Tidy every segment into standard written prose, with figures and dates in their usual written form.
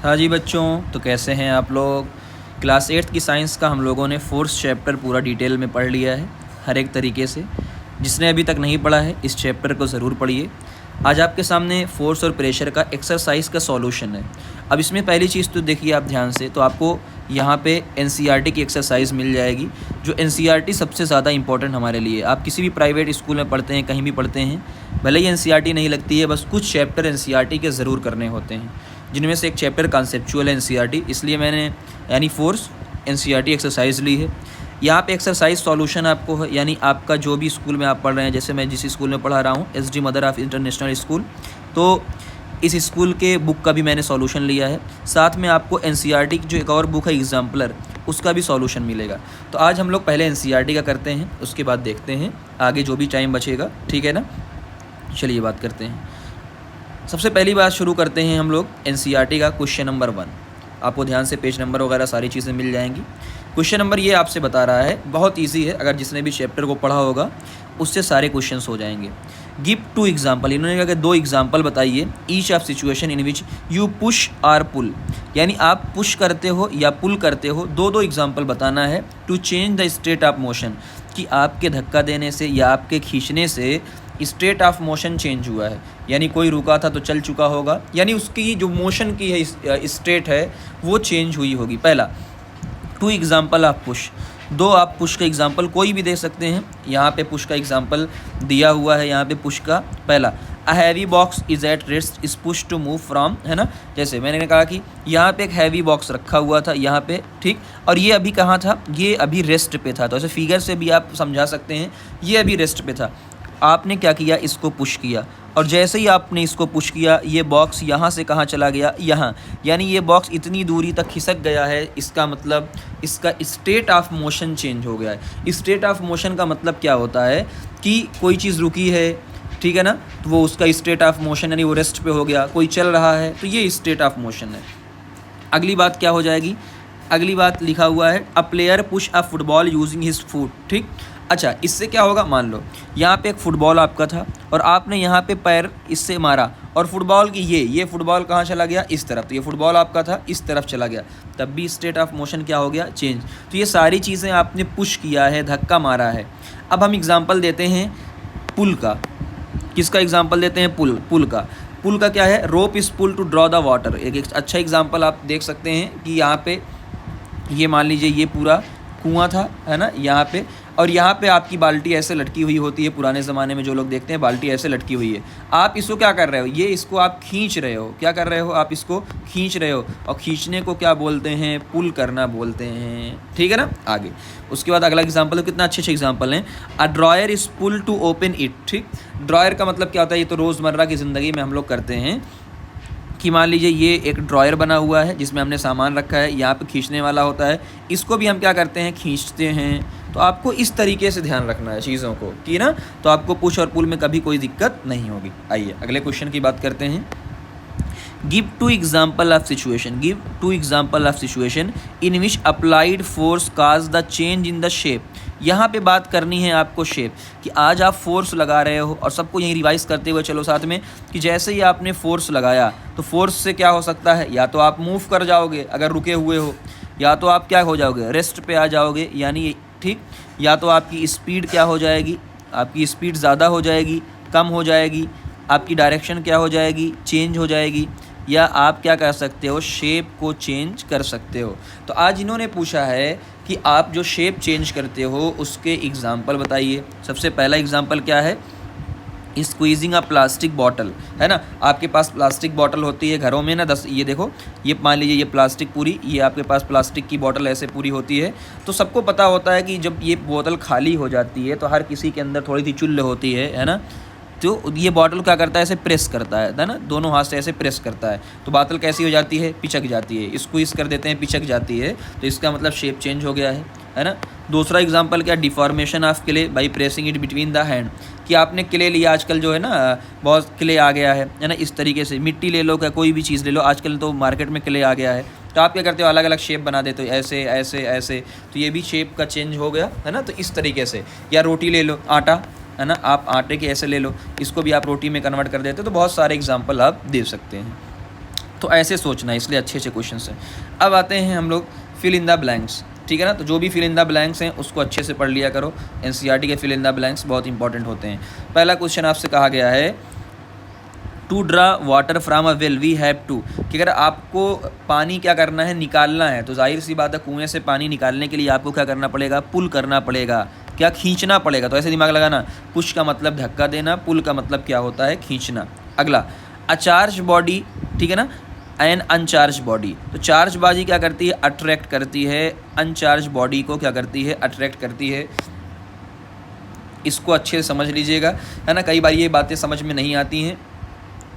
हाँ जी बच्चों, तो कैसे हैं आप लोग। क्लास 8th की साइंस का हम लोगों ने 4th चैप्टर पूरा डिटेल में पढ़ लिया है, हर एक तरीके से। जिसने अभी तक नहीं पढ़ा है इस चैप्टर को ज़रूर पढ़िए। आज आपके सामने फोर्स और प्रेशर का एक्सरसाइज का सॉल्यूशन है। अब इसमें पहली चीज़ तो देखिए आप ध्यान से, तो आपको यहाँ पे एनसीईआरटी की एक्सरसाइज मिल जाएगी, जो एनसीईआरटी सबसे ज़्यादा इंपॉर्टेंट हमारे लिए। आप किसी भी प्राइवेट स्कूल में पढ़ते हैं, कहीं भी पढ़ते हैं, भले ही एनसीईआरटी नहीं लगती है, बस कुछ चैप्टर एनसीईआरटी के ज़रूर करने होते हैं, जिनमें से एक चैप्टर कॉन्सेप्चुअल है एनसीईआरटी, इसलिए मैंने यानी फोर्स एनसीईआरटी एक्सरसाइज ली है। यहाँ पे एक्सरसाइज सॉल्यूशन आपको है, यानी आपका जो भी स्कूल में आप पढ़ रहे हैं, जैसे मैं जिस स्कूल में पढ़ा रहा हूँ SD mother of international school, तो इस स्कूल के बुक का भी मैंने सॉल्यूशन लिया है। साथ में आपको एनसीईआरटी की जो एक और बुक है एग्जाम्पलर, उसका भी सॉल्यूशन मिलेगा। तो आज हम लोग पहले एनसीईआरटी का करते हैं, उसके बाद देखते हैं आगे जो भी टाइम बचेगा, ठीक है ना। चलिए बात करते हैं। सबसे पहली बात शुरू करते हैं हम लोग एनसीईआरटी का क्वेश्चन नंबर 1। आपको ध्यान से पेज नंबर वगैरह सारी चीज़ें मिल जाएंगी। क्वेश्चन नंबर ये आपसे बता रहा है, बहुत इजी है, अगर जिसने भी चैप्टर को पढ़ा होगा उससे सारे क्वेश्चंस हो जाएंगे। गिव 2 एग्जाम्पल, इन्होंने कहा कि 2 एग्जाम्पल बताइए, each of situation in which you push or pull, यानी आप पुश करते हो या पुल करते हो, 2 एग्जाम्पल बताना है। To change the state of motion, कि आपके धक्का देने से या आपके खींचने से स्टेट ऑफ मोशन चेंज हुआ है, यानी कोई रुका था तो चल चुका होगा, यानी उसकी जो मोशन की है स्टेट है वो चेंज हुई होगी। पहला 2 एग्जाम्पल ऑफ पुश, 2 आप पुश का एग्जाम्पल कोई भी दे सकते हैं। यहाँ पे पुश का एग्जाम्पल दिया हुआ है, यहाँ पे पुश का पहला, a heavy box is at rest is push to move from, है ना। जैसे मैंने कहा कि यहाँ पे एक हैवी बॉक्स रखा हुआ था यहाँ पे, ठीक, और ये अभी कहाँ था, ये अभी रेस्ट पे था। तो ऐसे फिगर से भी आप समझा सकते हैं, ये अभी रेस्ट पे था, आपने क्या किया, इसको पुश किया, और जैसे ही आपने इसको पुश किया, ये बॉक्स यहाँ से कहाँ चला गया, यहाँ, यानी ये बॉक्स इतनी दूरी तक खिसक गया है। इसका मतलब इसका स्टेट ऑफ मोशन चेंज हो गया है। स्टेट ऑफ मोशन का मतलब क्या होता है कि कोई चीज़ रुकी है, ठीक है ना, तो वो उसका स्टेट ऑफ मोशन यानी वो रेस्ट पे हो गया। कोई चल रहा है तो ये स्टेट ऑफ मोशन है। अगली बात क्या हो जाएगी, अगली बात लिखा हुआ है, a player push a football using his foot, ठीक। अच्छा, इससे क्या होगा, मान लो यहाँ पे एक फुटबॉल आपका था और आपने यहाँ पे पैर इससे मारा, और फुटबॉल की ये फुटबॉल कहाँ चला गया, इस तरफ, तो ये फुटबॉल आपका था इस तरफ चला गया, तब भी स्टेट ऑफ मोशन क्या हो गया, चेंज। तो ये सारी चीज़ें आपने पुश किया है, धक्का मारा है। अब हम एग्जाम्पल देते हैं पुल का। किसका एग्जाम्पल देते हैं, पुल का। पुल का क्या है, rope is pull to draw the water. एक अच्छा एग्जाम्पल आप देख सकते हैं कि यहाँ पे ये मान लीजिए ये पूरा कुआं था, है ना, यहाँ पे, और यहाँ पे आपकी बाल्टी ऐसे लटकी हुई होती है। पुराने ज़माने में जो लोग देखते हैं बाल्टी ऐसे लटकी हुई है, आप इसको क्या कर रहे हो, ये इसको आप खींच रहे हो। क्या कर रहे हो, आप इसको खींच रहे हो, और खींचने को क्या बोलते हैं, पुल करना बोलते हैं, ठीक है ना। आगे उसके बाद अगला एग्जाम्पल है, कितना अच्छे एग्जाम्पल हैं। A drawer is pull to open it, ठीक। ड्रॉयर का मतलब क्या होता है, ये तो रोज़मर्रा की ज़िंदगी में हम लोग करते हैं कि मान लीजिए ये एक ड्रॉयर बना हुआ है जिसमें हमने सामान रखा है, यहाँ पे खींचने वाला होता है, इसको भी हम क्या करते हैं, खींचते हैं। तो आपको इस तरीके से ध्यान रखना है चीज़ों को, कि ना, तो आपको पुश और पुल में कभी कोई दिक्कत नहीं होगी। आइए अगले क्वेश्चन की बात करते हैं। Give 2 example of situation, give 2 example of situation in which applied force cause the change in the shape. यहाँ पे बात करनी है आपको शेप, कि आज आप फोर्स लगा रहे हो, और सबको यही रिवाइज करते हुए चलो साथ में, कि जैसे ही आपने फोर्स लगाया तो फोर्स से क्या हो सकता है, या तो आप मूव कर जाओगे अगर रुके हुए हो, या तो आप क्या हो जाओगे, रेस्ट पे आ जाओगे, यानी ठीक, या तो आपकी स्पीड क्या हो जाएगी, आपकी स्पीड ज़्यादा हो जाएगी, कम हो जाएगी, आपकी डायरेक्शन क्या हो जाएगी, चेंज हो जाएगी, या आप क्या कर सकते हो, शेप को चेंज कर सकते हो। तो आज इन्होंने पूछा है कि आप जो शेप चेंज करते हो उसके एग्जाम्पल बताइए। सबसे पहला एग्जाम्पल क्या है, स्क्वीजिंग अ प्लास्टिक बॉटल, है ना। आपके पास प्लास्टिक बॉटल होती है घरों में ना, 10, ये देखो, ये मान लीजिए ये प्लास्टिक पूरी, ये आपके पास प्लास्टिक की बॉटल ऐसे पूरी होती है। तो सबको पता होता है कि जब ये बोतल खाली हो जाती है तो हर किसी के अंदर थोड़ी सी चुल्ल होती है ना। तो ये बॉटल क्या करता है, ऐसे प्रेस करता है ना, दोनों हाथ से ऐसे प्रेस करता है, तो बोतल कैसी हो जाती है, पिचक जाती है। स्क्वीज़ कर देते हैं, पिचक जाती है, तो इसका मतलब शेप चेंज हो गया है ना। दूसरा एग्जांपल क्या, deformation of clay by pressing it between the hand, कि आपने क्ले लिया, आजकल जो है ना बहुत क्ले आ गया है ना, इस तरीके से मिट्टी ले लो, क्या कोई भी चीज़ ले लो, आजकल तो मार्केट में क्ले आ गया है, तो आप क्या करते हो, अलग अलग शेप बना देते हो, ऐसे ऐसे ऐसे, तो ये भी शेप का चेंज हो गया है ना। तो इस तरीके से, या रोटी ले लो, आटा, है ना, आप आटे के ऐसे ले लो, इसको भी आप रोटी में कन्वर्ट कर देते हो। तो बहुत सारे एग्जांपल आप दे सकते हैं। तो ऐसे सोचना है, इसलिए अच्छे अच्छे क्वेश्चन हैं। अब आते हैं हम लोग फिल इन द ब्लैंक्स, ठीक है ना। तो जो भी फिल इन द ब्लैंक्स हैं उसको अच्छे से पढ़ लिया करो। एनसीईआरटी के फिल इन द ब्लैंक्स बहुत इंपॉर्टेंट होते हैं। पहला क्वेश्चन आपसे कहा गया है to draw water from a well we have to, कि अगर आपको पानी क्या करना है, निकालना है, तो जाहिर सी बात है कुएं से पानी निकालने के लिए आपको क्या करना पड़ेगा, पुल करना पड़ेगा, क्या खींचना पड़ेगा। तो ऐसे दिमाग लगाना, पुश का मतलब धक्का देना, पुल का मतलब क्या होता है, खींचना। अगला अ चार्ज बॉडी, ठीक है ना, एन अनचार्ज बॉडी। तो चार्ज बाजी क्या करती है, अट्रैक्ट करती है, अनचार्ज बॉडी को क्या करती है, अट्रैक्ट करती है। इसको अच्छे से समझ लीजिएगा, है ना। कई बार ये बातें समझ में नहीं आती हैं।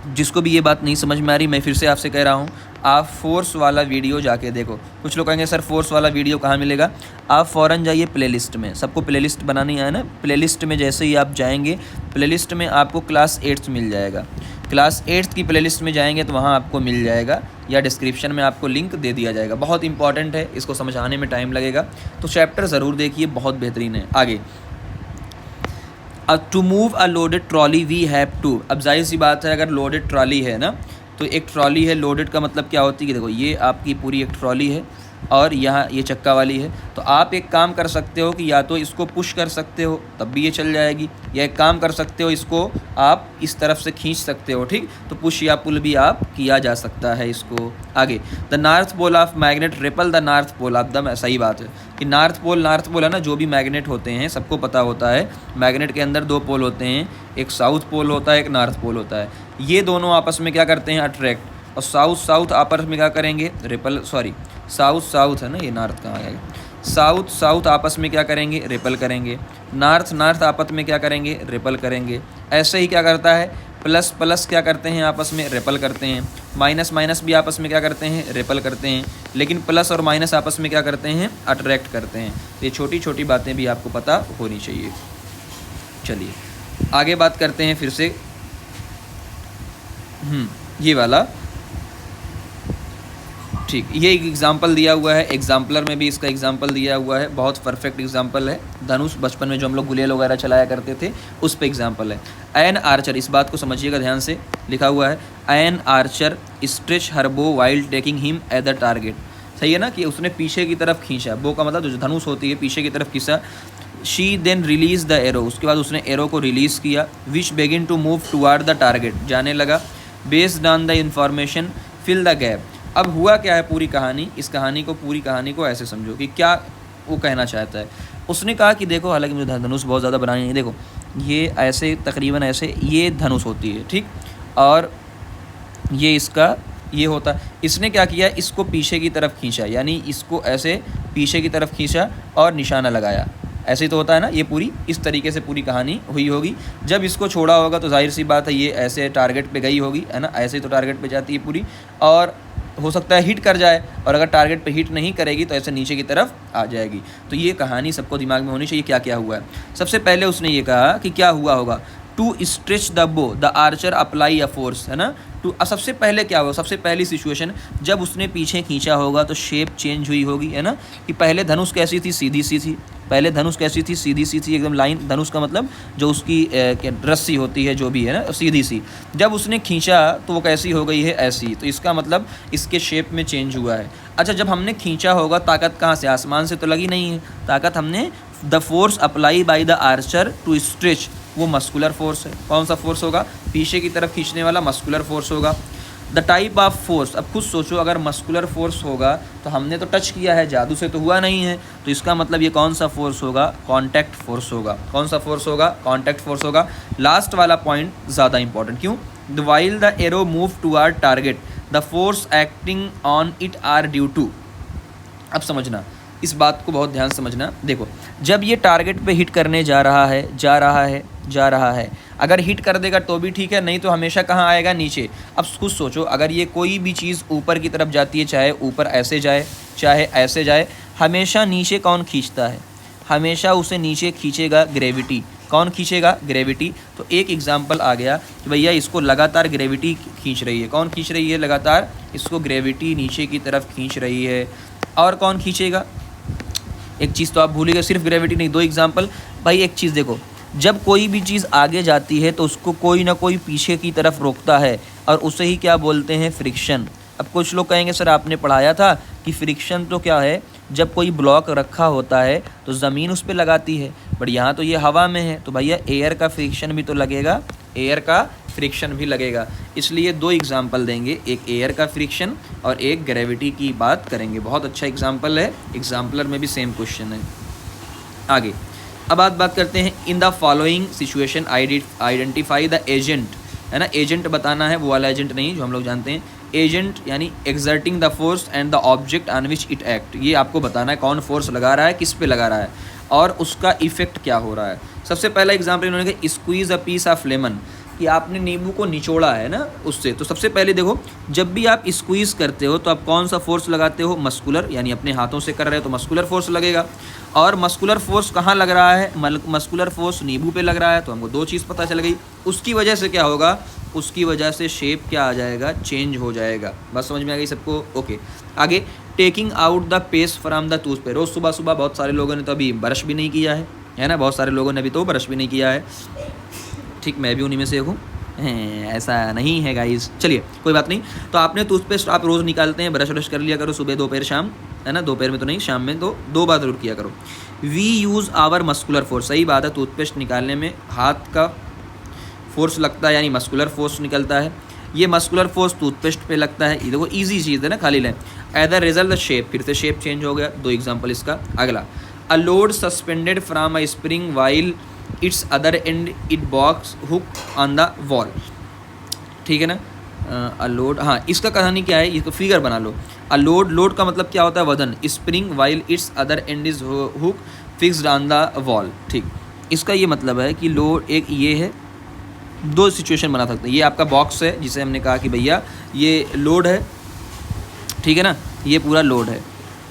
जिसको भी ये बात नहीं समझ में आ रही, मैं फिर से आपसे कह रहा हूँ, आप फोर्स वाला वीडियो जाके देखो। कुछ लोग कहेंगे सर फोर्स वाला वीडियो कहाँ मिलेगा, आप फ़ौरन जाइए प्लेलिस्ट में। सबको प्लेलिस्ट बनानी है ना, प्लेलिस्ट में जैसे ही आप जाएंगे, प्लेलिस्ट में आपको क्लास 8 मिल जाएगा। क्लास 8 की प्लेलिस्ट में जाएंगे तो वहाँ आपको मिल जाएगा, या डिस्क्रिप्शन में आपको लिंक दे दिया जाएगा। बहुत इंपॉर्टेंट है, इसको समझाने में टाइम लगेगा, तो चैप्टर ज़रूर देखिए, बहुत बेहतरीन है। आगे to move a loaded trolley we have to. अब जाहिर सी बात है, अगर लोडेड ट्रॉली है ना, तो एक ट्रॉली है, लोडेड का मतलब क्या होती है कि देखो ये आपकी पूरी एक ट्रॉली है और यहाँ ये चक्का वाली है। तो आप एक काम कर सकते हो कि या तो इसको पुश कर सकते हो तब भी ये चल जाएगी, या एक काम कर सकते हो इसको आप इस तरफ से खींच सकते हो, ठीक। तो पुश या पुल भी आप किया जा सकता है इसको। आगे the north pole of magnet repel the north pole of the, सही बात है कि नॉर्थ पोल है ना, जो भी मैग्नेट होते हैं सबको पता होता है, मैग्नेट के अंदर दो पोल होते हैं, एक साउथ पोल होता है, एक नॉर्थ पोल होता है। ये दोनों आपस में क्या करते हैं, अट्रैक्ट, और साउथ आपस में क्या करेंगे, रिपल, सॉरी साउथ है ना, ये नॉर्थ कहाँ गया, साउथ आपस में क्या करेंगे, रिपल करेंगे। नॉर्थ आपस में क्या करेंगे, रिपल करेंगे। ऐसे ही क्या करता है, प्लस क्या करते हैं, आपस में रिपल करते हैं। माइनस भी आपस में क्या करते हैं, रिपल करते हैं। लेकिन प्लस और माइनस आपस में क्या करते हैं, अट्रैक्ट करते हैं। ये छोटी छोटी बातें भी आपको पता होनी चाहिए। चलिए आगे बात करते हैं फिर से, ये वाला, ठीक। ये एक एग्जाम्पल दिया हुआ है, एग्जाम्पलर में भी इसका एग्जाम्पल दिया हुआ है, बहुत परफेक्ट एग्जाम्पल है। धनुष बचपन में जो हम लोग गुलेल वगैरह चलाया करते थे उस पे एग्जाम्पल है। एन आर्चर, इस बात को समझिएगा ध्यान से, लिखा हुआ है एन आर्चर स्ट्रेच हर बो while taking him at the target. सही है ना, कि उसने पीछे की तरफ खींचा, बो का मतलब जो धनुष होती है, पीछे की तरफ खींचा। She then release the arrow, उसके बाद उसने एरो को रिलीज़ किया। Which begin to move toward the target, जाने लगा। Based on the information fill the gap. अब हुआ क्या है पूरी कहानी, इस कहानी को, पूरी कहानी को ऐसे समझो कि क्या वो कहना चाहता है। उसने कहा कि देखो, हालांकि मुझे धनुष बहुत ज़्यादा बनानी नहीं, देखो ये ऐसे तकरीबन ऐसे ये धनुष होती है, ठीक, और ये इसका ये होता है। इसने क्या किया, इसको पीछे की तरफ खींचा, यानी इसको ऐसे पीछे की तरफ खींचा और निशाना लगाया। ऐसे ही तो होता है ना, ये पूरी इस तरीके से पूरी कहानी हुई होगी। जब इसको छोड़ा होगा तो जाहिर सी बात है ये ऐसे टारगेट पे गई होगी, है ना, ऐसे ही तो टारगेट पे जाती है पूरी, और हो सकता है हिट कर जाए, और अगर टारगेट पे हिट नहीं करेगी तो ऐसे नीचे की तरफ आ जाएगी। तो ये कहानी सबको दिमाग में होनी चाहिए, क्या क्या हुआ है। सबसे पहले उसने ये कहा कि क्या हुआ होगा, टू स्ट्रेच द बो the Archer apply a force, है ना। टू, सबसे पहले क्या हुआ, सबसे पहली सिचुएशन जब उसने पीछे खींचा होगा तो शेप चेंज हुई होगी, है ना, कि पहले धनुष कैसी थी, सीधी सी थी। पहले धनुष कैसी थी, सीधी सी थी, एकदम लाइन। धनुष का मतलब जो उसकी रस्सी होती है, जो भी है ना, सीधी सी। जब उसने खींचा तो वो कैसी हो गई है, ऐसी। तो इसका मतलब इसके शेप में चेंज हुआ है। अच्छा, जब हमने खींचा होगा, ताकत कहाँ से, आसमान से तो लगी नहीं है ताकत, हमने the force apply by the archer to stretch, वो मस्कुलर फोर्स है। कौन सा फोर्स होगा, पीछे की तरफ खींचने वाला मस्कुलर फोर्स होगा। द टाइप ऑफ फोर्स, अब खुद सोचो, अगर मस्कुलर फोर्स होगा तो हमने तो टच किया है, जादू से तो हुआ नहीं है, तो इसका मतलब ये कौन सा फोर्स होगा, कॉन्टैक्ट फोर्स होगा। कौन सा फोर्स होगा, कॉन्टैक्ट फोर्स होगा। लास्ट वाला पॉइंट ज़्यादा इंपॉर्टेंट, क्यों, the while the arrow move toward target the force acting on it are due to. अब समझना, इस बात को बहुत ध्यान से समझना। देखो, जब ये टारगेट पे हिट करने जा रहा है, अगर हिट कर देगा तो भी ठीक है, नहीं तो हमेशा कहाँ आएगा, नीचे। अब खुद सोचो, अगर ये कोई भी चीज़ ऊपर की तरफ जाती है, चाहे ऊपर ऐसे जाए चाहे ऐसे जाए, हमेशा नीचे कौन खींचता है, हमेशा उसे नीचे खींचेगा ग्रेविटी। कौन खींचेगा, ग्रेविटी। तो एक एग्जाम्पल आ गया कि भैया इसको लगातार ग्रेविटी खींच रही है। कौन खींच रही है, लगातार इसको ग्रेविटी नीचे की तरफ खींच रही है। और कौन खींचेगा, एक चीज़ तो आप भूल गए, सिर्फ ग्रेविटी नहीं, दो एग्जाम्पल। भाई एक चीज़ देखो, जब कोई भी चीज़ आगे जाती है तो उसको कोई ना कोई पीछे की तरफ रोकता है, और उसे ही क्या बोलते हैं, फ्रिक्शन। अब कुछ लोग कहेंगे सर आपने पढ़ाया था कि फ्रिक्शन तो क्या है, जब कोई ब्लॉक रखा होता है तो ज़मीन उस पर लगाती है, बट यहाँ तो ये हवा में है, तो भैया एयर का फ्रिक्शन भी तो लगेगा, एयर का फ्रिक्शन भी लगेगा। इसलिए दो एग्जाम्पल देंगे, एक एयर का फ्रिक्शन और एक ग्रेविटी की बात करेंगे। बहुत अच्छा एग्जाम्पल है, एग्जाम्पलर में भी सेम क्वेश्चन है। आगे अब बात करते हैं, in the following situation identify the agent, है ना, एजेंट बताना है, वो वाला एजेंट नहीं जो हम लोग जानते हैं। एजेंट यानी exerting the force and the object on which it act, ये आपको बताना है कौन फोर्स लगा रहा है, किस पे लगा रहा है और उसका इफेक्ट क्या हो रहा है। सबसे पहला एग्जाम्पल इन्होंने कहा squeeze a piece of lemon, कि आपने नींबू को निचोड़ा है ना उससे। तो सबसे पहले देखो, जब भी आप स्क्वीज़ करते हो तो आप कौन सा फोर्स लगाते हो, मस्कुलर, यानी अपने हाथों से कर रहे हो तो मस्कुलर फोर्स लगेगा। और मस्कुलर फोर्स कहाँ लग रहा है, मस्कुलर फोर्स नींबू पे लग रहा है, तो हमको दो चीज़ पता चल गई। उसकी वजह से क्या होगा, उसकी वजह से शेप क्या आ जाएगा, चेंज हो जाएगा। बस समझ में आ गई सबको, ओके। आगे, taking out the paste from the tooth पे, रोज़ सुबह सुबह बहुत सारे लोगों ने तो अभी ब्रश भी नहीं किया है ना, बहुत सारे लोगों ने अभी तो ब्रश भी नहीं किया है, ठीक, मैं भी उन्हीं में से हूँ, ऐसा नहीं है गाइस, चलिए कोई बात नहीं। तो आपने टूथपेस्ट आप रोज़ निकालते हैं, ब्रश कर लिया करो सुबह दोपहर शाम, है ना, दोपहर में तो नहीं, शाम में तो 2 बार ज़रूर किया करो। We use our muscular force, सही बात है, टूथपेस्ट निकालने में हाथ का फोर्स लगता है, यानी मस्कुलर फोर्स निकलता है। ये मस्कुलर फोर्स टूथपेस्ट पे लगता है, ये देखो ईजी चीज़ है ना, खाली line. As the result the shape, फिर से शेप चेंज हो गया, 2 एग्जाम्पल इसका। अगला, a load suspended from a spring while it's other and it box hook on the wall, ठीक है ना। अ लोड, हाँ इसका कहानी क्या है, इसको फिगर बना लो। अ लोड, लोड का मतलब क्या होता है, वजन। Spring while it's other and is hook fixed on the wall, ठीक। इसका ये मतलब है कि लोड, एक ये है, 2 सिचुएशन बना सकते हैं। ये आपका बॉक्स है जिसे हमने कहा कि भैया ये लोड है, ठीक है ना, ये पूरा लोड है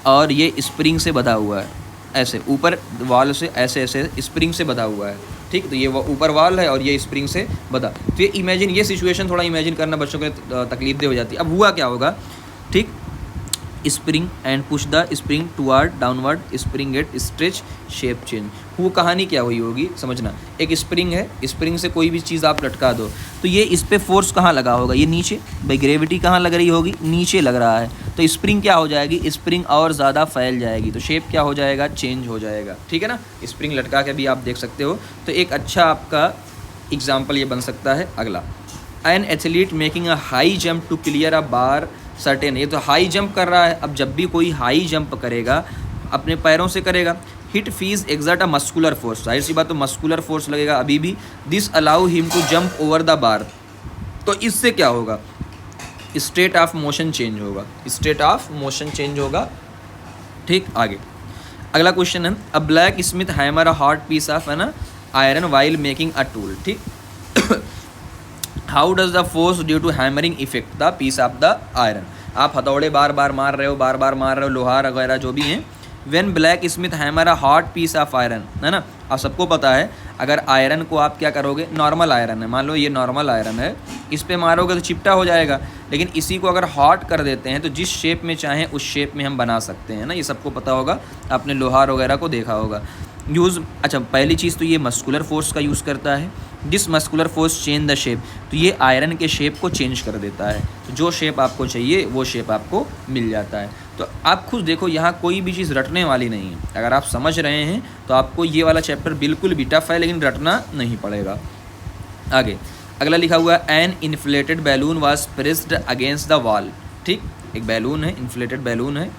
और ये स्प्रिंग से बंधा हुआ है, ऐसे ऊपर वॉल से ऐसे ऐसे स्प्रिंग से बंधा हुआ है, ठीक। तो ये ऊपर वॉल है और ये स्प्रिंग से बंधा। तो ये इमेजिन, ये सिचुएशन थोड़ा इमेजिन करना बच्चों को तकलीफ दे हो जाती है। अब हुआ क्या होगा, ठीक, spring and push the spring toward downward, spring get stretch shape change. वो कहानी क्या हुई होगी समझना, एक स्प्रिंग है, स्प्रिंग से कोई भी चीज़ आप लटका दो तो ये इस पर फोर्स कहाँ लगा होगा, ये नीचे, भाई ग्रेविटी कहाँ लग रही होगी, नीचे लग रहा है, तो स्प्रिंग क्या हो जाएगी, स्प्रिंग और ज़्यादा फैल जाएगी, तो शेप क्या हो जाएगा, चेंज हो जाएगा, ठीक है ना। स्प्रिंग लटका के भी आप देख सकते हो, तो एक अच्छा आपका एग्जाम्पल ये बन सकता है। अगला, an athlete making a high jump to clear a bar certain, ये तो हाई जंप कर रहा है। अब जब भी कोई हाई जंप करेगा अपने पैरों से करेगा, his feet exert a muscular force, जाहिर सी बात तो मस्कुलर फोर्स लगेगा अभी भी। This allow him to jump over the bar, तो इससे क्या होगा, स्टेट ऑफ मोशन चेंज होगा, स्टेट ऑफ मोशन चेंज होगा, ठीक। आगे अगला क्वेश्चन है, a blacksmith hammer a hard piece of, है ना, iron while making a tool, ठीक। How does the force due to hammering effect the piece of the iron, आप हथौड़े बार बार मार रहे हो, बार बार मार रहे हो, लोहार वगैरह जो भी हैं। When blacksmith hammer a hard piece of iron, है ना, आप सबको पता है अगर आयरन को आप क्या करोगे, नॉर्मल आयरन है, मान लो ये नॉर्मल आयरन है, इस पर मारोगे तो चिपटा हो जाएगा, लेकिन इसी को अगर हॉट कर देते हैं तो जिस शेप में चाहें उस शेप में हम बना सकते हैं ना, ये सबको पता होगा, आपने लोहार वगैरह को देखा होगा। यूज़, अच्छा पहली चीज़ तो ये मस्कुलर फोर्स का यूज़ करता है, this muscular force change the shape, तो ये आयरन के शेप को चेंज कर देता है, तो जो शेप आपको चाहिए वो शेप आपको मिल जाता है। तो आप खुद देखो यहाँ कोई भी चीज़ रटने वाली नहीं है, अगर आप समझ रहे हैं तो आपको ये वाला चैप्टर बिल्कुल भी टफ है, लेकिन रटना नहीं पड़ेगा। आगे अगला लिखा हुआ है, an inflated balloon was pressed against the wall, ठीक, एक बैलून है, इन्फ्लेटेड बैलून है,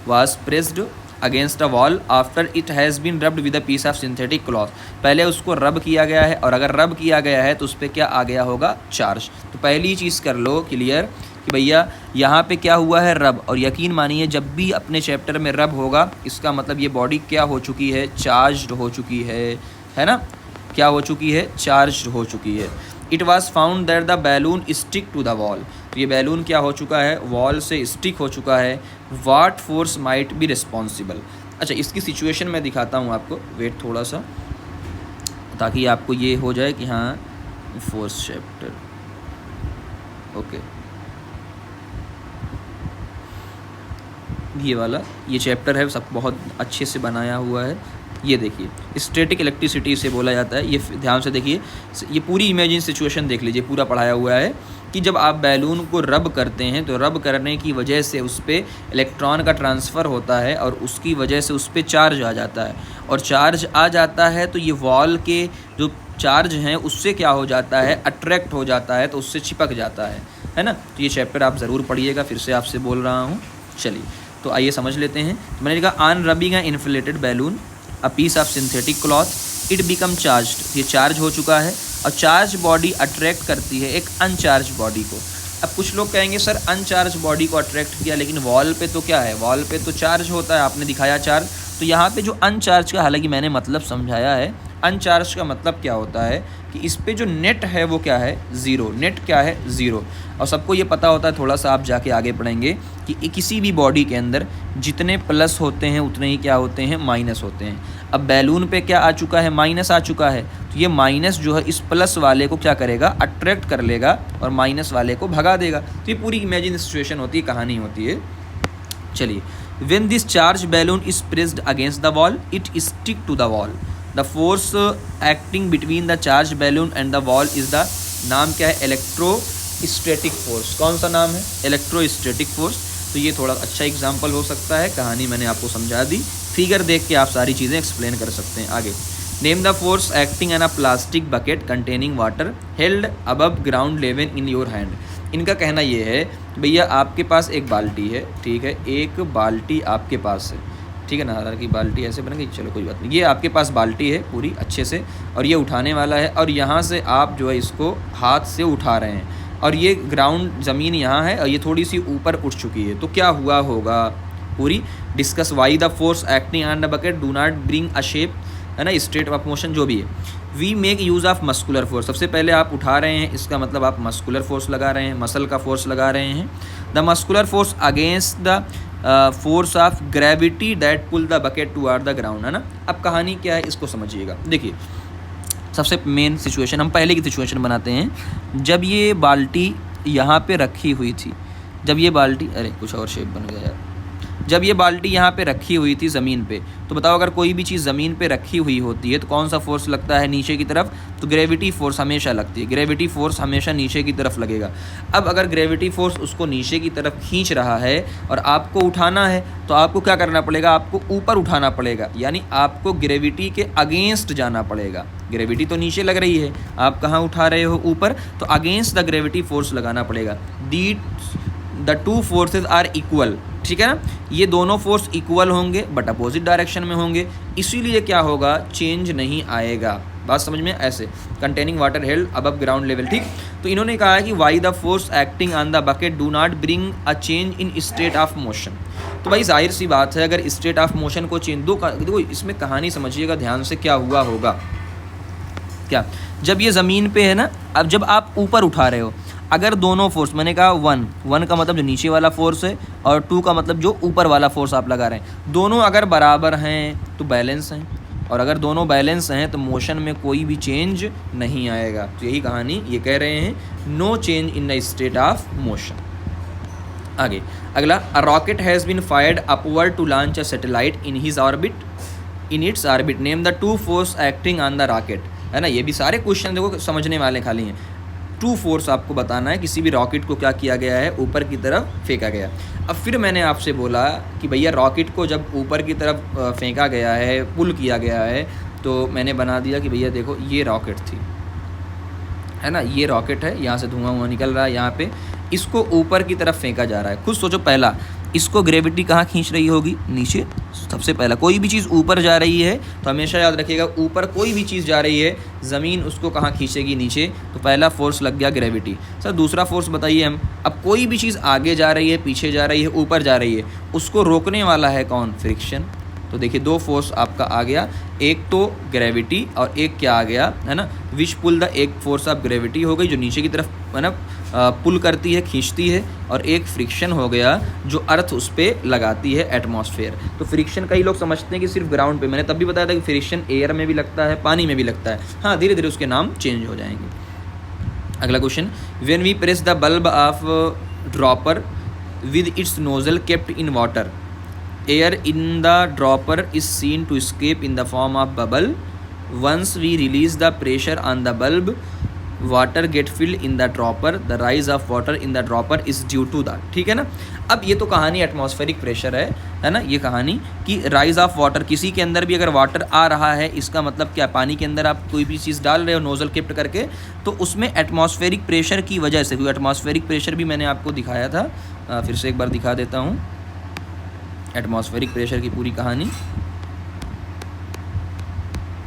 was pressed against a wall after it has been rubbed with a piece of synthetic cloth, पहले उसको रब किया गया है, और अगर रब किया गया है तो उस पर क्या आ गया होगा, चार्ज। तो पहली चीज़ कर लो क्लियर कि भैया यहाँ पे क्या हुआ है, रब, और यकीन मानिए जब भी अपने चैप्टर में रब होगा इसका मतलब ये बॉडी क्या हो चुकी है, चार्ज्ड हो चुकी है ना, क्या हो चुकी है, चार्ज्ड हो चुकी है। It was found that the balloon stick to the wall, तो ये बैलून क्या हो चुका है, वॉल से स्टिक हो चुका है। वाट फोर्स माइट बी रिस्पॉन्सिबल, अच्छा इसकी सिचुएशन मैं दिखाता हूँ आपको, वेट थोड़ा सा, ताकि आपको ये हो जाए कि हाँ फोर्स चैप्टर, ओके, ये वाला ये चैप्टर है, सब बहुत अच्छे से बनाया हुआ है। ये देखिए स्टैटिक इलेक्ट्रिसिटी से बोला जाता है, ये ध्यान से देखिए, ये पूरी इमेजिन सिचुएशन देख लीजिए, पूरा पढ़ाया हुआ है। कि जब आप बैलून को रब करते हैं तो रब करने की वजह से उस पर इलेक्ट्रॉन का ट्रांसफ़र होता है और उसकी वजह से उस पर चार्ज आ जाता है, और चार्ज आ जाता है तो ये वॉल के जो चार्ज हैं उससे क्या हो जाता है, अट्रैक्ट हो जाता है, तो उससे चिपक जाता है ना। तो ये चैप्टर आप ज़रूर पढ़िएगा, फिर से आपसे बोल रहा हूँ। चलिए तो आइए समझ लेते हैं। तो मैंने कहा on rubbing a inflated balloon a piece of synthetic cloth it become charged, ये चार्ज हो चुका है और चार्ज बॉडी अट्रैक्ट करती है एक अनचार्ज बॉडी को। अब कुछ लोग कहेंगे सर अनचार्ज बॉडी को अट्रैक्ट किया, लेकिन वॉल पे तो क्या है, वॉल पे तो चार्ज होता है, आपने दिखाया चार्ज। तो यहाँ पे जो अनचार्ज का, हालांकि मैंने मतलब समझाया है, अनचार्ज का मतलब क्या होता है कि इस पे जो नेट है वो क्या है, ज़ीरो। नेट क्या है, ज़ीरो। और सबको ये पता होता है, थोड़ा सा आप जाके आगे पढ़ेंगे कि किसी भी बॉडी के अंदर जितने प्लस होते हैं उतने ही क्या होते हैं, माइनस होते हैं। अब बैलून पे क्या आ चुका है, माइनस आ चुका है, तो ये माइनस जो है इस प्लस वाले को क्या करेगा, अट्रैक्ट कर लेगा और माइनस वाले को भगा देगा। तो ये पूरी इमेजिन सिचुएशन होती है, कहानी होती है। चलिए, when this charged balloon is pressed against the wall it stick to the wall, the force acting between the charged balloon and the wall is the, नाम क्या है, इलेक्ट्रोस्टैटिक फोर्स। कौन सा नाम है, इलेक्ट्रोस्टैटिक फोर्स। तो ये थोड़ा अच्छा एग्जाम्पल हो सकता है, कहानी मैंने आपको समझा दी, फिगर देख के आप सारी चीज़ें एक्सप्लेन कर सकते हैं। आगे, name the force acting an a plastic bucket containing water held above ground level in your hand. इनका कहना ये है भैया आपके पास एक बाल्टी है, ठीक है, एक बाल्टी आपके पास है, ठीक है ना, की बाल्टी ऐसे बन गई, चलो कोई बात नहीं, ये आपके पास बाल्टी है पूरी अच्छे से, और ये उठाने वाला है, और यहाँ से आप जो है इसको हाथ से उठा रहे हैं, और ये ग्राउंड ज़मीन यहाँ है और ये थोड़ी सी ऊपर उठ चुकी है, तो क्या हुआ होगा, पूरी discuss. Why the force acting on the bucket do not bring a shape, है ना, स्टेट ऑफ मोशन जो भी है। We make use of muscular force, सबसे पहले आप उठा रहे हैं, इसका मतलब आप मस्कुलर फोर्स लगा रहे हैं, मसल का फोर्स लगा रहे हैं। The muscular force against the force of gravity that pull the bucket toward the ground, है ना। अब कहानी क्या है इसको समझिएगा। देखिए, सबसे मेन सिचुएशन, हम पहले की सिचुएशन बनाते हैं। जब ये बाल्टी यहाँ पे रखी हुई थी, जब ये बाल्टी, अरे कुछ और शेप बन गया यार, जब ये बाल्टी यहाँ पे रखी हुई थी ज़मीन पे, तो बताओ अगर कोई भी चीज़ ज़मीन पे रखी हुई होती है तो कौन सा फोर्स लगता है, नीचे की तरफ, तो ग्रेविटी फोर्स हमेशा लगती है, ग्रेविटी फोर्स हमेशा नीचे की तरफ लगेगा। अब अगर ग्रेविटी फोर्स उसको नीचे की तरफ खींच रहा है और आपको उठाना है, तो आपको क्या करना पड़ेगा, आपको ऊपर उठाना पड़ेगा, यानी आपको ग्रेविटी के अगेंस्ट जाना पड़ेगा। ग्रेविटी तो नीचे लग रही है, आप कहाँ उठा रहे हो, ऊपर, तो अगेंस्ट द ग्रेविटी फोर्स लगाना पड़ेगा। The two forces are equal, ठीक है ना, ये दोनों फोर्स इक्वल होंगे बट अपोजिट डायरेक्शन में होंगे, इसीलिए क्या होगा, चेंज नहीं आएगा। बात समझ में, ऐसे containing water held above ground level, ठीक। तो इन्होंने कहा है कि Y the force acting on the bucket do not bring a change in state of motion. तो भाई जाहिर सी बात है, अगर स्टेट ऑफ मोशन को चेंज देखो इसमें कहानी समझिएगा ध्यान से, क्या हुआ होगा, क्या, जब ये ज़मीन पे है ना, अब जब आप ऊपर उठा रहे हो, अगर दोनों फोर्स, मैंने कहा वन का मतलब जो नीचे वाला फोर्स है और टू का मतलब जो ऊपर वाला फोर्स आप लगा रहे हैं, दोनों अगर बराबर हैं तो बैलेंस हैं, और अगर दोनों बैलेंस हैं तो मोशन में कोई भी चेंज नहीं आएगा। तो यही कहानी ये कह रहे हैं, no change in the state of motion. आगे अगला, a rocket has been fired upward to launch a satellite in his orbit, in its orbit, name the two force acting on the rocket, है ना। ये भी सारे question देखो समझने वाले खाली हैं। टू फोर्स आपको बताना है, किसी भी रॉकेट को क्या किया गया है, ऊपर की तरफ फेंका गया। अब फिर मैंने आपसे बोला कि भैया रॉकेट को जब ऊपर की तरफ फेंका गया है, पुल किया गया है, तो मैंने बना दिया कि भैया देखो ये रॉकेट थी, है ना, ये रॉकेट है, यहाँ से धुआं निकल रहा है, यहाँ पे इसको ऊपर की तरफ फेंका जा रहा है। खुद सोचो, पहला इसको ग्रेविटी कहाँ खींच रही होगी, नीचे। सबसे पहला कोई भी चीज़ ऊपर जा रही है तो हमेशा याद रखिएगा, ऊपर कोई भी चीज़ जा रही है, ज़मीन उसको कहाँ खींचेगी, नीचे। तो पहला फोर्स लग गया ग्रेविटी। सर दूसरा फोर्स बताइए हम, अब कोई भी चीज़ आगे जा रही है, पीछे जा रही है, ऊपर जा रही है, उसको रोकने वाला है कौन, फ्रिक्शन। तो देखिए दो फोर्स आपका आ गया, एक तो ग्रेविटी और एक क्या आ गया, है ना, विच पुल द, एक फोर्स ऑफ ग्रेविटी हो गई जो नीचे की तरफ, है ना, पुल करती है, खींचती है, और एक फ्रिक्शन हो गया जो अर्थ उस पर लगाती है, एटमॉस्फेयर। तो फ्रिक्शन कई लोग समझते हैं कि सिर्फ ग्राउंड पे, मैंने तब भी बताया था कि फ्रिक्शन एयर में भी लगता है, पानी में भी लगता है। हाँ, धीरे धीरे उसके नाम चेंज हो जाएंगे। अगला question, when we press the bulb of dropper with its nozzle kept in water, air in the dropper is seen to escape in the form of bubble. Once we release the pressure on the bulb, water get filled in the dropper, the rise of water in the dropper is due to that, ठीक है ना। अब ये तो कहानी atmospheric pressure है ना, ये कहानी कि राइज ऑफ वाटर, किसी के अंदर भी अगर वाटर आ रहा है, इसका मतलब क्या, पानी के अंदर आप कोई भी चीज़ डाल रहे हो नोजल किप्ट करके, तो उसमें एटमॉस्फेरिक प्रेशर की वजह से, क्योंकि एटमॉस्फेरिक प्रेशर भी मैंने आपको दिखाया था, फिर से एक बार दिखा देता हूँ एटमॉस्फेरिक प्रेशर की पूरी कहानी।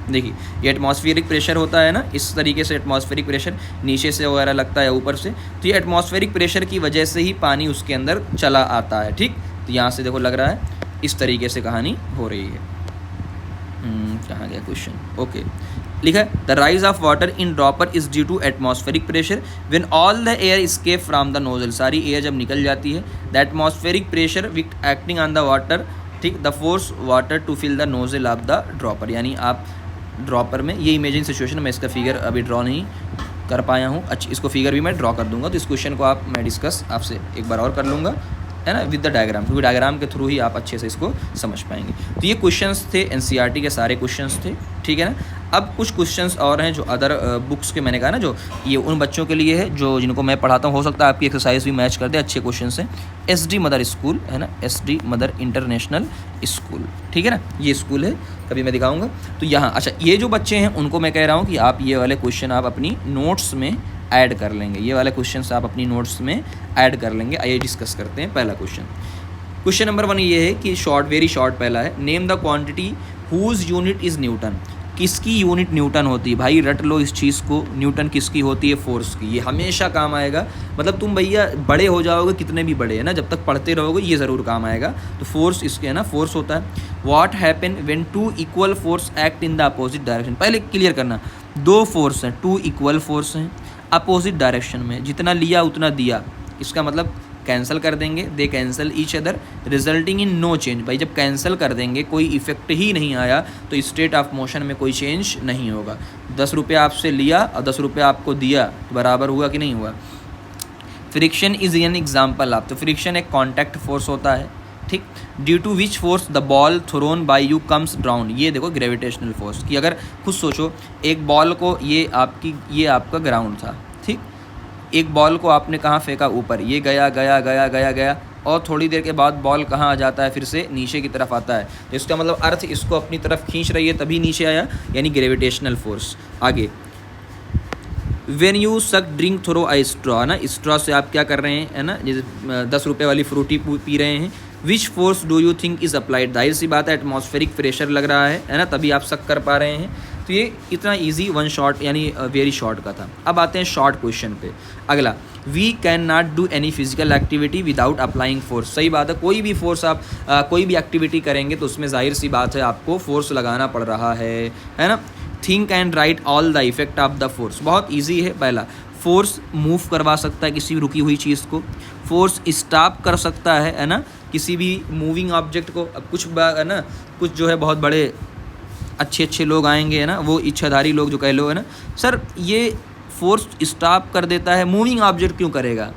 देखिए ये एटमॉस्फेरिक प्रेशर होता है ना, इस तरीके से एटमॉस्फेरिक प्रेशर नीचे से वगैरह लगता है ऊपर से, तो ये एटमॉस्फेरिक प्रेशर की वजह से ही पानी उसके अंदर चला आता है, ठीक। तो यहाँ से देखो लग रहा है इस तरीके से कहानी हो रही है। कहाँ गया क्वेश्चन, ओके, लिखा है the rise of water in dropper is due to atmospheric pressure when all the air escape from the nozzle, सारी एयर जब निकल जाती है, the atmospheric pressure which acting on the water, ठीक, the force water to fill the nozzle of the dropper. यानी आप dropper में, ये इमेजिन सिचुएशन, मैं इसका फिगर अभी ड्रॉ नहीं कर पाया हूँ, अच्छा इसको फिगर भी मैं ड्रॉ कर दूंगा, तो इस क्वेश्चन को मैं डिस्कस आपसे एक बार और कर लूँगा, है ना, विद द डायग्राम, क्योंकि डायग्राम के थ्रू ही आप अच्छे से इसको समझ पाएंगे। तो ये क्वेश्चंस थे एनसीईआरटी के सारे क्वेश्चंस थे, ठीक है ना। अब कुछ क्वेश्चंस और हैं जो अदर बुक्स के, मैंने कहा ना, जो ये उन बच्चों के लिए है जो जिनको मैं पढ़ाता हूँ, हो सकता है आपकी एक्सरसाइज भी मैच कर दे, अच्छे क्वेश्चंस हैं। SD मदर स्कूल है ना, SD मदर इंटरनेशनल स्कूल, ठीक है ना, ये स्कूल है, कभी मैं दिखाऊंगा। तो यहाँ अच्छा ये जो बच्चे हैं उनको मैं कह रहा हूँ कि आप ये वाले क्वेश्चन आप अपनी नोट्स में ऐड कर लेंगे, ये वाले क्वेश्चंस आप अपनी नोट्स में ऐड कर लेंगे। आइए डिस्कस करते हैं पहला क्वेश्चन नंबर 1 ये है कि शॉर्ट, वेरी शॉर्ट पहला है, name the quantity whose unit is newton, किसकी यूनिट न्यूटन होती है। भाई रट लो इस चीज़ को, न्यूटन किसकी होती है, फोर्स की। ये हमेशा काम आएगा, मतलब तुम भैया बड़े हो जाओगे कितने भी बड़े, है ना, जब तक पढ़ते रहोगे ये ज़रूर काम आएगा। तो फोर्स इसके, है ना, फोर्स होता है। What happen when 2 equal force act in the opposite direction, पहले क्लियर करना, 2 फोर्स हैं, 2 इक्वल फोर्स हैं, अपोजिट डायरेक्शन में, जितना लिया उतना दिया, इसका मतलब कैंसिल कर देंगे, they cancel each other resulting in no change. भाई जब कैंसिल कर देंगे, कोई इफेक्ट ही नहीं आया, तो स्टेट ऑफ मोशन में कोई चेंज नहीं होगा। 10 रुपये आपसे लिया और 10 रुपये आपको दिया, तो बराबर हुआ कि नहीं हुआ। Friction is an example of, तो फ्रिक्शन एक कॉन्टैक्ट फोर्स होता है, ठीक, due to which force the ball thrown by you comes down. ये देखो ग्रेविटेशनल फोर्स की, अगर खुद सोचो, एक बॉल को, ये आपका ग्राउंड था, ठीक, एक बॉल को आपने कहाँ फेंका, ऊपर, ये गया गया गया गया गया, और थोड़ी देर के बाद बॉल कहाँ आ जाता है, फिर से नीचे की तरफ आता है, तो इसका मतलब अर्थ इसको अपनी तरफ खींच रही है, तभी नीचे आया, यानी ग्रेविटेशनल फोर्स। आगे, when you suck drink through I straw, है ना, स्ट्रॉ से आप क्या कर रहे हैं, है ना, जैसे 10 रुपये वाली फ्रूटी पी रहे हैं। Which force do you think is applied, जाहिर सी बात है एटमॉस्फेरिक प्रेशर लग रहा है ना, तभी आप सक कर पा रहे हैं। तो ये इतना इजी वन शॉर्ट यानी वेरी शॉर्ट का था। अब आते हैं शॉर्ट क्वेश्चन पे। अगला, we can not do any physical activity without applying force. सही बात है, कोई भी फोर्स आप कोई भी एक्टिविटी करेंगे तो उसमें जाहिर सी बात है आपको फोर्स लगाना पड़ रहा है ना। Think and right all the effect of the force, बहुत ईजी है। पहला, फोर्स मूव करवा सकता है किसी रुकी हुई चीज़ को, फोर्स स्टॉप कर सकता है ना, किसी भी मूविंग ऑब्जेक्ट को। अब कुछ है ना, कुछ जो है बहुत बड़े अच्छे लोग आएंगे, है ना, वो इच्छाधारी लोग जो कह लो, है ना, सर ये फोर्स स्टॉप कर देता है, मूविंग ऑब्जेक्ट क्यों करेगा,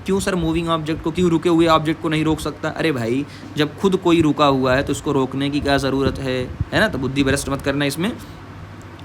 क्यों सर मूविंग ऑब्जेक्ट को, क्यों रुके हुए ऑब्जेक्ट को नहीं रोक सकता। अरे भाई जब खुद कोई रुका हुआ है तो उसको रोकने की क्या ज़रूरत है ना, तो बुद्धि भ्रष्ट मत करना इसमें।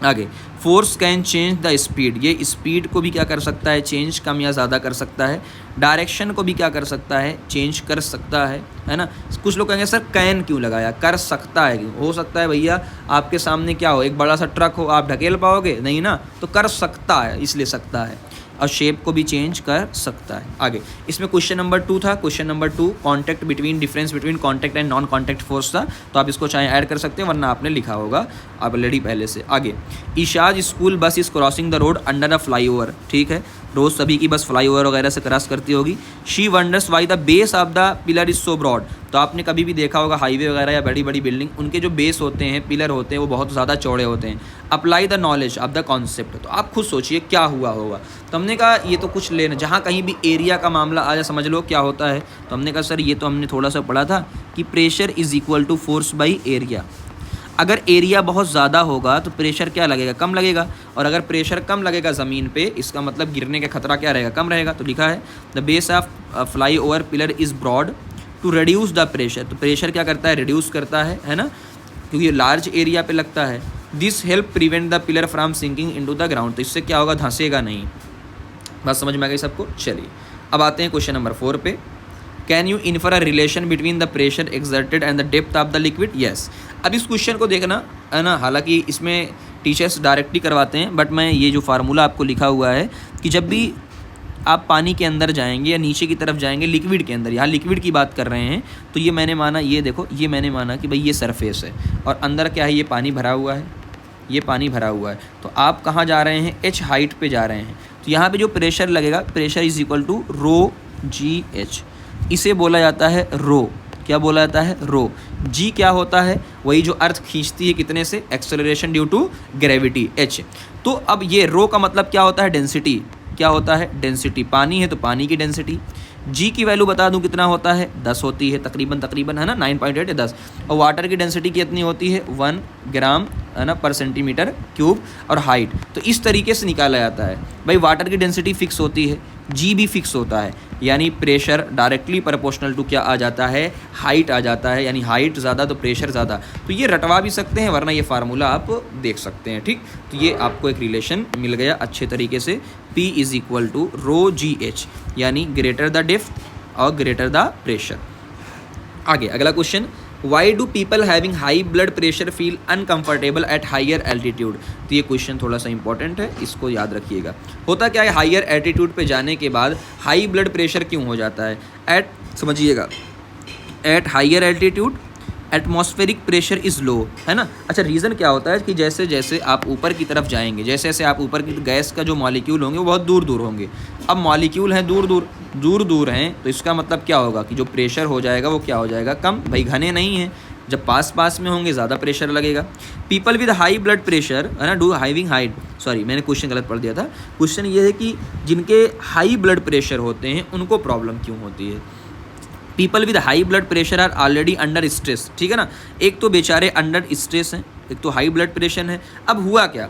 आगे, force can change the speed, ये स्पीड को भी क्या कर सकता है, चेंज कम या ज़्यादा कर सकता है। डायरेक्शन को भी क्या कर सकता है, चेंज कर सकता है ना। कुछ लोग कहेंगे सर कैन क्यों लगाया, कर सकता है क्यों, हो सकता है भैया आपके सामने क्या हो, एक बड़ा सा ट्रक हो, आप ढकेल पाओगे नहीं ना, तो कर सकता है, इसलिए सकता है, और शेप को भी चेंज कर सकता है। आगे, इसमें क्वेश्चन नंबर 2 था, question number 2 contact between, difference between contact and non contact force था, तो आप इसको चाहे ऐड कर सकते हैं, वरना आपने लिखा होगा ऑलरेडी पहले से। आगे, Isha's school bus is crossing the road under a flyover, ठीक है, रोज़ सभी की बस फ्लाईओवर वगैरह से क्रॉस करती होगी। She wonders why the base of the pillar is so broad, तो आपने कभी भी देखा होगा हाईवे वगैरह या बड़ी बड़ी बिल्डिंग, उनके जो बेस होते हैं, पिलर होते हैं, वो बहुत ज़्यादा चौड़े होते हैं। Apply the knowledge of the concept, तो आप खुद सोचिए क्या हुआ होगा। तो हमने कहा ये तो कुछ लेना, जहाँ कहीं भी एरिया का मामला आ जाए समझ लो क्या होता है। तो हमने कहा सर ये तो हमने थोड़ा सा पढ़ा था कि pressure is equal to force by area. अगर एरिया बहुत ज़्यादा होगा तो प्रेशर क्या लगेगा, कम लगेगा, और अगर प्रेशर कम लगेगा ज़मीन पे, इसका मतलब गिरने का खतरा क्या रहेगा, कम रहेगा। तो लिखा है the base of flyover pillar is broad to reduce the pressure, तो प्रेशर क्या करता है, रिड्यूस करता है ना, क्योंकि लार्ज एरिया पे लगता है। This help prevent the pillar from sinking into the ground. तो इससे क्या होगा, धंसेगा नहीं। बात समझ में आ गई सबको। चलिए अब आते हैं क्वेश्चन नंबर 4 पे। Can you infer a relation between the pressure exerted and the depth of the liquid? Yes. अब इस क्वेश्चन को देखना है ना, हालांकि इसमें टीचर्स डायरेक्टली करवाते हैं, बट मैं ये जो फार्मूला आपको लिखा हुआ है कि जब भी आप पानी के अंदर जाएंगे या नीचे की तरफ जाएंगे लिक्विड के अंदर, यहाँ लिक्विड की बात कर रहे हैं, तो ये मैंने माना, ये देखो, ये मैंने माना कि भाई ये सरफेस है और अंदर क्या है, ये पानी भरा हुआ है, ये पानी भरा हुआ है। तो आप कहाँ जा रहे हैं, h हाइट पे जा रहे हैं। तो यहाँ पे जो प्रेशर लगेगा, pressure is equal to rho g h, इसे बोला जाता है रो। क्या बोला जाता है, रो। जी क्या होता है, वही जो अर्थ खींचती है कितने से, acceleration due to gravity h। तो अब ये रो का मतलब क्या होता है, डेंसिटी। क्या होता है, डेंसिटी। पानी है तो पानी की डेंसिटी। जी की वैल्यू बता दूं कितना होता है, 10 होती है तकरीबन है ना, 9.8 10। और वाटर की डेंसिटी कितनी होती है, 1 ग्राम है ना पर सेंटीमीटर क्यूब। और हाइट तो इस तरीके से निकाला जाता है भाई, वाटर की डेंसिटी फिक्स होती है, जी भी फिक्स होता है, यानी प्रेशर डायरेक्टली प्रोपोर्शनल टू क्या आ जाता है, हाइट आ जाता है, यानी हाइट ज़्यादा तो प्रेशर ज़्यादा। तो ये रटवा भी सकते हैं, वरना ये फार्मूला आप देख सकते हैं। ठीक, तो ये आपको एक रिलेशन मिल गया अच्छे तरीके से, P is equal to rho g h, यानी ग्रेटर द डेप्थ और ग्रेटर द प्रेशर। आगे अगला question, why do people having high blood pressure feel uncomfortable at higher altitude? तो ये क्वेश्चन थोड़ा सा इंपॉर्टेंट है, इसको याद रखिएगा। होता क्या है, हाइयर एल्टीट्यूड पे जाने के बाद हाई ब्लड प्रेशर क्यों हो जाता है? समझिएगा, at higher altitude atmospheric pressure is low, है ना। अच्छा, रीज़न क्या होता है कि जैसे जैसे आप ऊपर की तरफ जाएंगे, जैसे जैसे आप ऊपर की गैस का जो मॉलिक्यूल होंगे वो बहुत दूर दूर होंगे। अब मॉलिक्यूल हैं दूर दूर हैं, तो इसका मतलब क्या होगा कि जो प्रेशर हो जाएगा वो क्या हो जाएगा, कम। भाई घने नहीं हैं, जब पास पास में होंगे ज़्यादा प्रेशर लगेगा। People with high blood pressure, है ना, डू हैविंग हाइट, सॉरी मैंने क्वेश्चन गलत पढ़ दिया था। क्वेश्चन ये है कि जिनके हाई ब्लड प्रेशर होते हैं उनको प्रॉब्लम क्यों होती है। People with high blood pressure are already under stress, ठीक है ना। एक तो बेचारे अंडर स्ट्रेस हैं, एक तो हाई ब्लड प्रेशर है। अब हुआ क्या,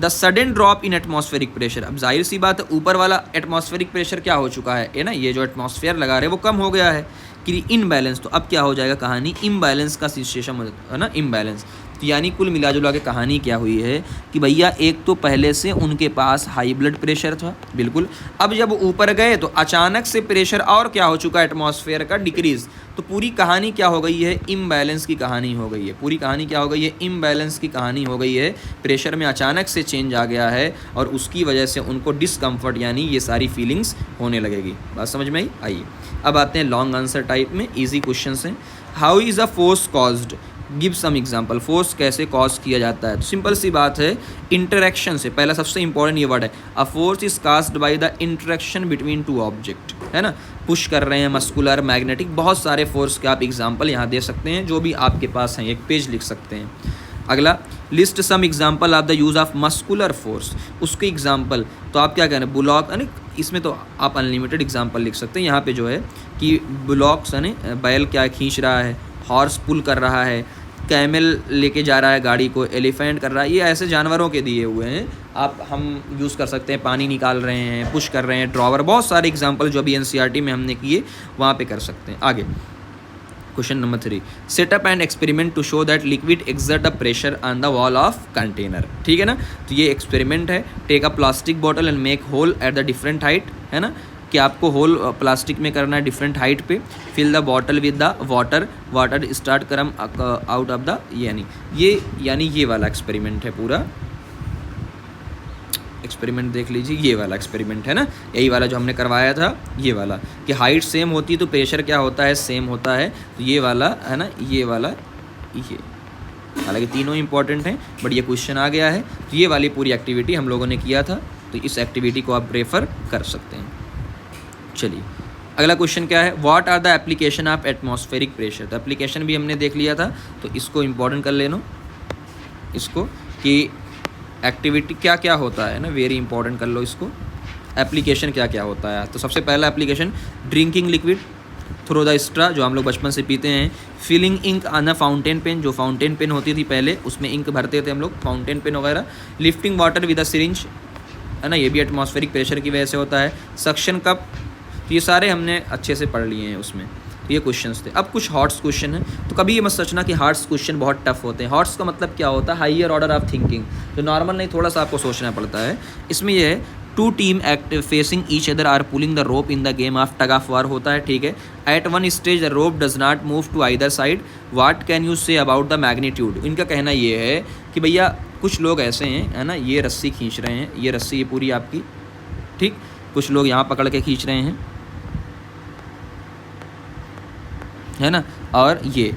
the sudden drop in atmospheric pressure. अब जाहिर सी बात है, ऊपर वाला एटमॉस्फेरिक प्रेशर क्या हो चुका है ना, ये जो एटमॉस्फेयर लगा रहे हैं वो कम हो गया है कि इनबैलेंस। तो अब क्या हो जाएगा, कहानी इम्बैलेंस का सिचुएशन हो जाता है ना, इम्बैलेंस। तो यानी कुल मिला जुला के कहानी क्या हुई है कि भैया एक तो पहले से उनके पास हाई ब्लड प्रेशर था, बिल्कुल। अब जब ऊपर गए तो अचानक से प्रेशर और क्या हो चुका है, एटमॉस्फेयर का डिक्रीज। तो पूरी कहानी क्या हो गई है, इम्बैलेंस की कहानी हो गई है। पूरी कहानी क्या हो गई है, इम्बैलेंस की कहानी हो गई है। प्रेशर में अचानक से चेंज आ गया है और उसकी वजह से उनको डिस्कम्फर्ट यानी ये सारी फीलिंग्स होने लगेगी। बात समझ में आई? आइए अब आते हैं लॉन्ग आंसर टाइप में, ईजी क्वेश्चन हैं। How is a force caused, give some example. Force कैसे कॉज किया जाता है? तो सिंपल सी बात है, इंटरेक्शन से। पहला सबसे इंपॉर्टेंट ये वर्ड है, a force is caused by the interaction between two object, है ना। पुश कर रहे हैं, मस्कुलर, मैग्नेटिक, बहुत सारे फोर्स के आप एग्जाम्पल यहाँ दे सकते हैं, जो भी आपके पास हैं, एक पेज लिख सकते हैं। अगला, list some example of the use of muscular force, उसके एग्जाम्पल। तो आप क्या कह रहे हैं, ब्लॉक, यानी इसमें तो आप अनलिमिटेड एग्जाम्पल लिख सकते हैं। यहाँ पे जो है कि ब्लॉक्स, यानी बैल क्या खींच रहा है, हॉर्स पुल कर रहा है, कैमल लेके जा रहा है गाड़ी को, एलिफेंट कर रहा है, ये ऐसे जानवरों के दिए हुए हैं। हम यूज़ कर सकते हैं, पानी निकाल रहे हैं, पुश कर रहे हैं, ड्रॉवर, बहुत सारे एग्जाम्पल जो अभी एनसीईआरटी में हमने किए वहाँ पे कर सकते हैं। आगे question number 3, setup and experiment to show that liquid exert a pressure on the wall of container, ठीक है ना। तो ये एक्सपेरिमेंट है, take a plastic bottle and make hole at the different height, है ना, कि आपको होल प्लास्टिक में करना है डिफरेंट हाइट पे। Fill the bottle with the water start करम आउट ऑफ द, यानी ये वाला एक्सपेरिमेंट है। पूरा एक्सपेरिमेंट देख लीजिए, ये वाला एक्सपेरिमेंट है ना, यही वाला जो हमने करवाया था, ये वाला कि हाइट सेम होती है तो प्रेशर क्या होता है, सेम होता है। तो ये वाला है ना, ये वाला, ये, हालांकि तीनों इंपॉर्टेंट हैं, बट ये क्वेश्चन आ गया है। तो ये वाली पूरी एक्टिविटी हम लोगों ने किया था, तो इस एक्टिविटी को आप रेफर कर सकते हैं। चलिए अगला क्वेश्चन क्या है, what are the application of atmospheric pressure. तो एप्लीकेशन भी हमने देख लिया था, तो इसको इंपॉर्टेंट कर लेना, इसको कि एक्टिविटी क्या क्या होता है ना, वेरी इंपॉर्टेंट कर लो इसको। एप्लीकेशन क्या क्या होता है, तो सबसे पहला application, drinking liquid through the straw, जो हम लोग बचपन से पीते हैं। Filling ink on a fountain pen, जो फाउंटेन पेन होती थी पहले, उसमें इंक भरते थे हम लोग, फाउंटेन पेन वगैरह। Lifting water with a syringe, है ना, ये भी एटमॉस्फेरिक प्रेशर की वजह से होता है। सक्शन कप, तो ये सारे हमने अच्छे से पढ़ लिए हैं उसमें। ये क्वेश्चंस थे। अब कुछ हॉट्स क्वेश्चन है, तो कभी ये मत सोचना कि हार्ड्स क्वेश्चन बहुत टफ होते हैं। हॉट्स का मतलब क्या होता है, हाइयर ऑर्डर ऑफ थिंकिंग, जो नॉर्मल नहीं, थोड़ा सा आपको सोचना पड़ता है। इसमें ये है two team active facing each other are pulling the rope in the game of tug of war होता है, ठीक है। At one stage the rope does not move to either side, what can you say about the magnitude. इनका कहना ये है कि भैया कुछ लोग ऐसे हैं, है ना, ये रस्सी खींच रहे हैं, ये रस्सी ये पूरी आपकी, ठीक, कुछ लोग यहाँ पकड़ के खींच रहे हैं, है ना, और ये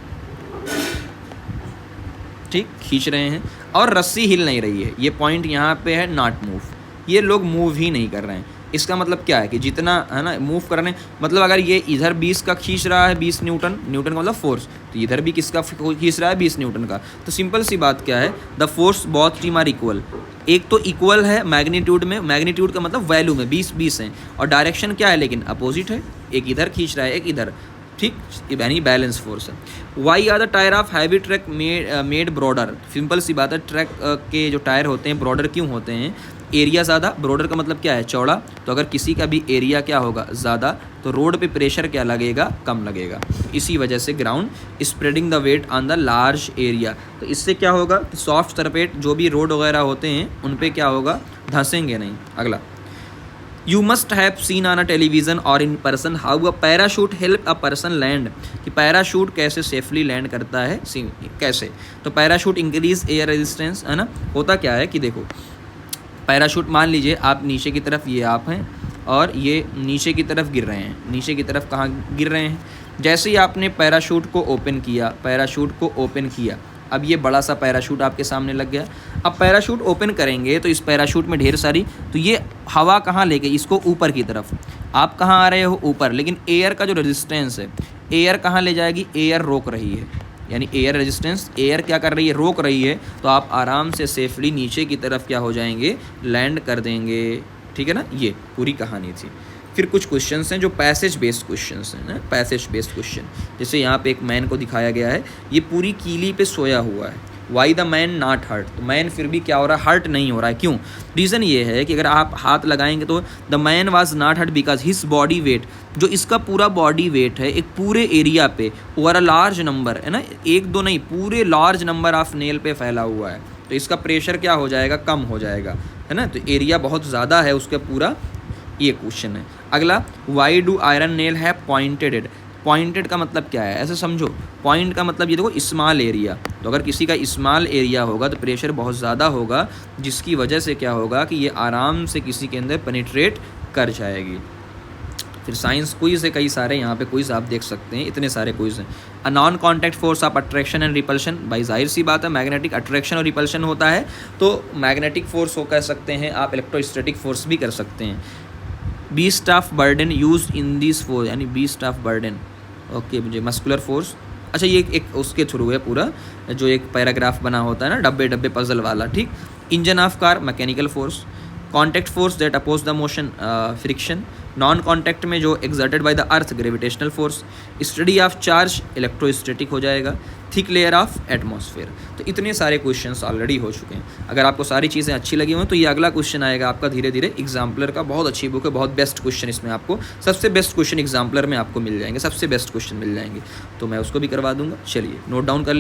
ठीक खींच रहे हैं और रस्सी हिल नहीं रही है। ये पॉइंट यहाँ पे है नॉट मूव, ये लोग मूव ही नहीं कर रहे हैं। इसका मतलब क्या है कि जितना, है ना, मूव कर रहे हैं, मतलब अगर ये इधर 20 का खींच रहा है, 20 न्यूटन, न्यूटन का मतलब फोर्स, तो इधर भी किसका खींच रहा है, 20 न्यूटन का। तो सिंपल सी बात क्या है, the force both team are equal, एक तो इक्वल है मैग्नीट्यूड में, मैग्नीट्यूड का मतलब वैल्यू में 20-20 है, और डायरेक्शन क्या है लेकिन अपोजिट है, एक इधर खींच रहा है एक इधर, ठीक, यानी बैलेंस फोर्स है। Why are the tyre of heavy truck made broader, simple सी बात है, ट्रक के जो टायर होते हैं ब्रॉडर क्यों होते हैं, एरिया ज़्यादा, ब्रॉडर का मतलब क्या है, चौड़ा, तो अगर किसी का भी एरिया क्या होगा ज़्यादा, तो रोड पे प्रेशर क्या लगेगा, कम लगेगा, इसी वजह से ground spreading the weight on the large area. तो इससे क्या होगा, सॉफ्ट सरफेस जो भी रोड वगैरह होते हैं उन पे क्या होगा, धंसेंगे नहीं। अगला, you must have seen on a television और in person how a parachute help a person land, कि पैराशूट कैसे सेफली लैंड करता है, कैसे, तो पैराशूट इंक्रीज एयर रेजिस्टेंस, है ना। होता क्या है कि देखो, पैराशूट मान लीजिए आप नीचे की तरफ, ये आप हैं और ये नीचे की तरफ गिर रहे हैं, नीचे की तरफ कहाँ गिर रहे हैं, जैसे ही आपने पैराशूट को ओपन किया, पैराशूट को ओपन किया, अब ये बड़ा सा पैराशूट आपके सामने लग गया। अब पैराशूट ओपन करेंगे तो इस पैराशूट में ढेर सारी, तो ये हवा कहाँ लेके, इसको ऊपर की तरफ, आप कहाँ आ रहे हो, ऊपर, लेकिन एयर का जो रेजिस्टेंस है, एयर कहाँ ले जाएगी, एयर रोक रही है, यानी एयर रेजिस्टेंस, एयर क्या कर रही है, रोक रही है, तो आप आराम से सेफली नीचे की तरफ क्या हो जाएंगे, लैंड कर देंगे, ठीक है ना। ये पूरी कहानी थी। फिर कुछ क्वेश्चंस हैं जो पैसेज बेस्ड क्वेश्चंस हैं ना, पैसेज बेस्ड क्वेश्चन, जैसे यहाँ पे एक मैन को दिखाया गया है, ये पूरी कीली पे सोया हुआ है, why the man not hurt, तो मैन फिर भी क्या हो रहा है, हर्ट नहीं हो रहा है, क्यों, रीज़न ये है कि अगर आप हाथ लगाएंगे तो the man was not hurt because his body weight, जो इसका पूरा बॉडी वेट है एक पूरे एरिया पे ओवर अ लार्ज नंबर, है ना, एक दो नहीं, पूरे लार्ज नंबर ऑफ नेल पे फैला हुआ है, तो इसका प्रेशर क्या हो जाएगा, कम हो जाएगा, है ना, तो एरिया बहुत ज़्यादा है उसका पूरा, ये क्वेश्चन है। अगला, वाई डू आयरन नेल है पॉइंटेड एड, पॉइंटेड का मतलब क्या है, ऐसे समझो, पॉइंट का मतलब ये देखो स्मॉल एरिया, तो अगर किसी का स्मॉल एरिया होगा तो प्रेशर बहुत ज़्यादा होगा, जिसकी वजह से क्या होगा कि ये आराम से किसी के अंदर पेनिट्रेट कर जाएगी। फिर साइंस क्विज है कई सारे, यहाँ पे क्विज आप देख सकते हैं, इतने सारे क्विज हैं। A non contact force of attraction and repulsion, भाई जाहिर सी बात है मैग्नेटिक अट्रैक्शन और रिपल्शन होता है, तो मैग्नेटिक फोर्स को कह सकते हैं आप, इलेक्ट्रोस्टैटिक फोर्स भी कर सकते हैं। Beast of burden use in this force, यानी बीस्ट ऑफ बर्डन, ओके, मुझे मस्कुलर फोर्स, अच्छा ये एक उसके थ्रू है पूरा, जो एक पैराग्राफ बना होता है ना, डब्बे डब्बे पजल वाला, ठीक। Engine of car mechanical force, contact force that oppose the motion friction, non contact में जो exerted by the earth gravitational force, study of charge electrostatic हो जाएगा, थिक लेयर ऑफ एटमॉस्फेयर। तो इतने सारे क्वेश्चंस ऑलरेडी हो चुके हैं। अगर आपको सारी चीज़ें अच्छी लगी हो तो ये अगला क्वेश्चन आएगा आपका धीरे धीरे एग्जाम्पलर का, बहुत अच्छी बुक है, बहुत बेस्ट क्वेश्चन, इसमें आपको सबसे बेस्ट क्वेश्चन एग्जाम्पलर में आपको मिल जाएंगे, सबसे बेस्ट क्वेश्चन मिल जाएंगे, तो मैं उसको भी करवा दूंगा। चलिए नोट डाउन कर